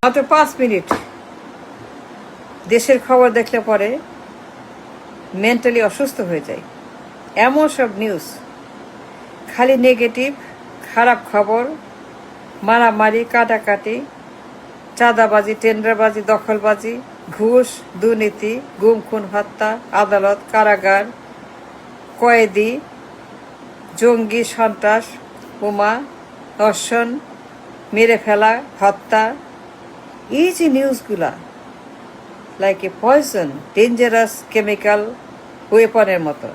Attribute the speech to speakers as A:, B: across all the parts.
A: মাত্র 5 মিনিট দেশের খবর দেখলে পরে মেন্টালি অসুস্থ হয়ে যায়। এমন সব নিউজ, খালি নেগেটিভ, খারাপ খবর, মারামারি, কাটাকাটি, চাঁদাবাজি, টেন্ডারবাজি, দখলবাজি, ঘুষ, দুর্নীতি, গুম খুন হত্যা, আদালত, কারাগার, কয়েদি, জঙ্গি, সন্ত্রাস, বোমা, ধর্ষণ, মেরে ফেলা, হত্যা, এই যে নিউজগুলা like a poison, dangerous chemical ওয়েপনের মতো,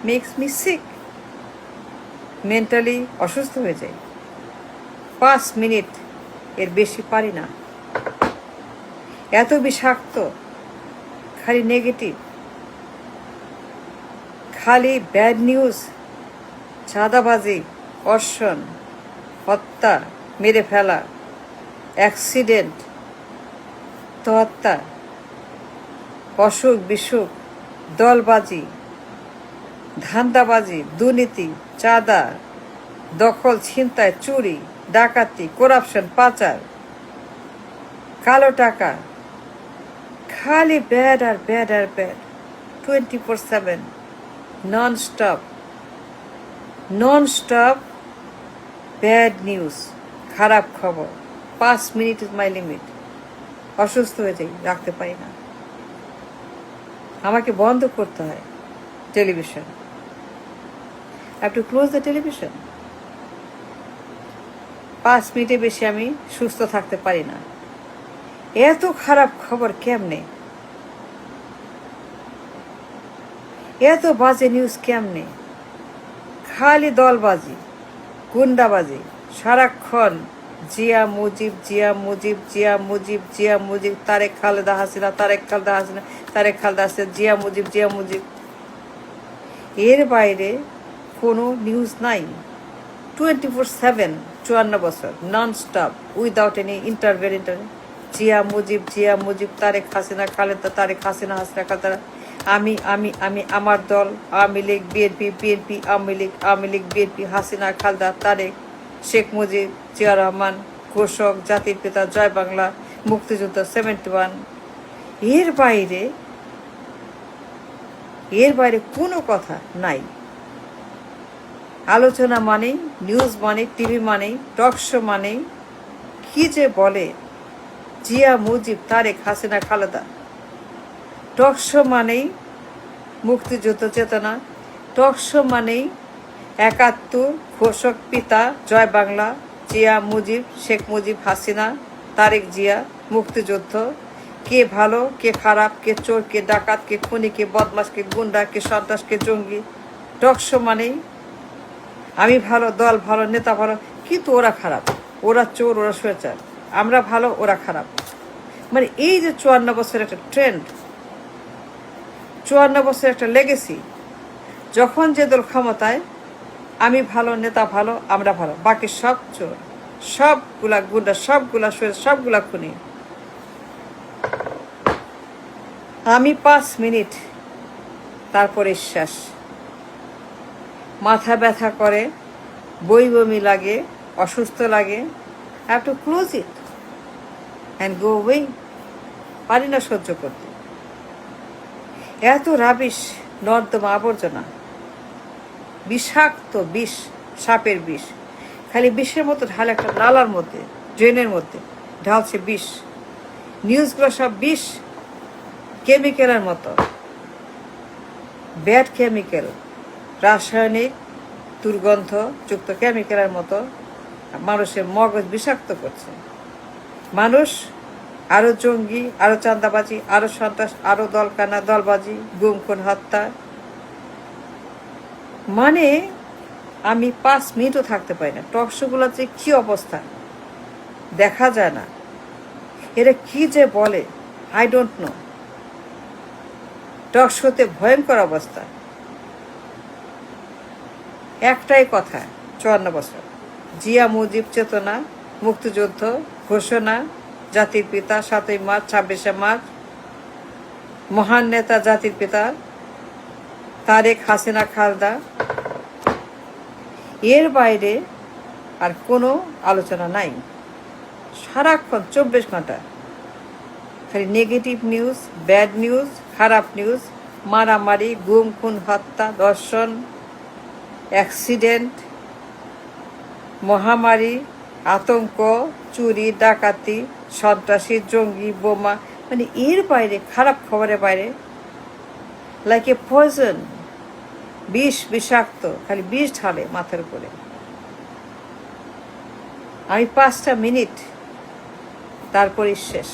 A: মেক্স মি সিক, মেন্টালি অসুস্থ হয়ে যায়। 5 মিনিট এর বেশি পারি না। এত বিষাক্ত, খালি নেগেটিভ, খালি ব্যাড নিউজ, চাঁদাবাজি, অর্ষণ, হত্যা, মেরে ফেলা, অ্যাক্সিডেন্ট, হত্যা, অসুখ বিসুখ, দলবাজি, ধান্দাবাজি, দুর্নীতি, চাঁদা, দখল, ছিনতাই, চুরি, ডাকাতি, করাপশন, পাচার, কালো টাকা, খালি ব্যাড আর ব্যাড আর bad, 24/7 non stop bad news, খারাপ খবর। 5 মিনিট ইজ মাই লিমিট। অসুস্থ হয়ে যাই, রাখতে পারি না, আমাকে বন্ধ করতে হয় television. Have to close the television. 5 মিনিটে বেশি আমি সুস্থ থাকতে পারি না। এত খারাপ খবর কেমনে, এত বাজে নিউজ কেমনে, খালি দলবাজি, গুন্ডাবাজি, সারাক্ষণ জিয়া মুজিব, জিয়া মুজিব, জিয়া মুজিব, জিয়া মুজিব, তারেক খালেদা হাসিনা, তারেক খালেদা হাসিনা, তারেক খালেদা হাসিনা, জিয়া মুজিব, জিয়া মুজিব। এর বাইরে কোনো নিউজ নাই। 24/7, 54 বছর non stop, without any interval. Zia Mujib, Zia Mujib, Tarek Hasina, Khaleda, Tarek Hasina, Hasina Khaleda, আমি আমি আমি আমার দল, Awami League, BNP, BNP, Awami League, Awami League, BNP, Hasina, Khaleda, Tarek, Sheikh Mujib, Zia Rahman, ঘোষক, জাতির পিতা, জয় বাংলা, মুক্তিযুদ্ধ, 71। এর বাইরে কোনো কথা নাই। আলোচনা মানেই, নিউজ মানেই, টিভি মানেই, টক শো মানেই কি যে বলে জিয়া মুজিব, তারেক হাসিনা, খালেদা। টক শো মানেই মুক্তিযুদ্ধ চেতনা, টক শো মানেই 71, ঘোষক পিতা, জয় বাংলা, জিয়া মুজিব, শেখ মুজিব, হাসিনা, তারেক জিয়া, মুক্তিযুদ্ধ, কে ভালো কে খারাপ, কে চোর কে ডাকাত, কে খুনি, কে বদমাস, কে গুন্ডা, কে সন্ত্রাস, কে জঙ্গি। টক শো মানেই আমি ভালো, দল ভালো, নেতা ভালো, কিন্তু ওরা খারাপ, ওরা চোর, ওরা স্বেচ্ছার, আমরা ভালো, ওরা খারাপ। মানে এই যে 54 বছরের একটা ট্রেন্ড, 54 বছরের একটা লেগেসি, যখন যে দল ক্ষমতায় আমি ভালো, নেতা ভালো, আমরা ভালো, বাকি সব চোর, সবগুলা গুন্ডা, সবগুলা সবগুলা খুনি। আমি 5 মিনিট, তারপরে শ্বাস, মাথা ব্যথা করে, বমি লাগে, অসুস্থ লাগে। Have to close it and go way. পারি না সহ্য করতে। এত রাবিশ, নর্দমা, আবর্জনা, বিষাক্ত বিষ, সাপের বিষ, খালি বিষের মতো ঢাল, একটা নালার মধ্যে, ড্রেনের মধ্যে ঢালছে বিষ। নিউজগুলো সব বিষ, কেমিক্যালের মতো, ব্যাড কেমিক্যাল, রাসায়নিক দুর্গন্ধ যুক্ত কেমিক্যালের মতো মানুষের মগজ বিষাক্ত করছে। মানুষ আরো জঙ্গি, আরো চাঁদাবাজি, আরো সন্ত্রাস, আরো দলকানা, দলবাজি, গুম খুন হত্যা। মানে আমি 5 মিনিটও থাকতে পারি না। টক শোগুলোর যে কি অবস্থা, দেখা যায় না, এরা কি যে বলে, আই ডোন্ট নো। টক শোতে ভয়ঙ্কর অবস্থা। একটাই কথা, 54 বছর, জিয়া মুজিব চেতনা, মুক্তিযুদ্ধ, ঘোষণা, জাতির পিতা, 7ই মার্চ, 26শে মার্চ, মহান নেতা জাতির পিতা তারেক হাসিনা, খালেদা। এর বাইরে আর কোনো আলোচনা নাই। সারাক্ষণ 24 ঘন্টা খালি নেগেটিভ নিউজ, ব্যাড নিউজ, খারাপ নিউজ, মারামারি, গুম খুন হত্যা, ধর্ষণ, অ্যাক্সিডেন্ট, মহামারী, আতঙ্ক, চুরি ডাকাতি, সন্ত্রাসী, জঙ্গি, বোমা, মানে এর বাইরে খারাপ খবরের বাইরে লাইক এ পয়জন, বিষ, বিষাক্ত, খালি বিষ ঢালে মাথার উপরে। আমি 5টা মিনিট, তারপরে শেষ।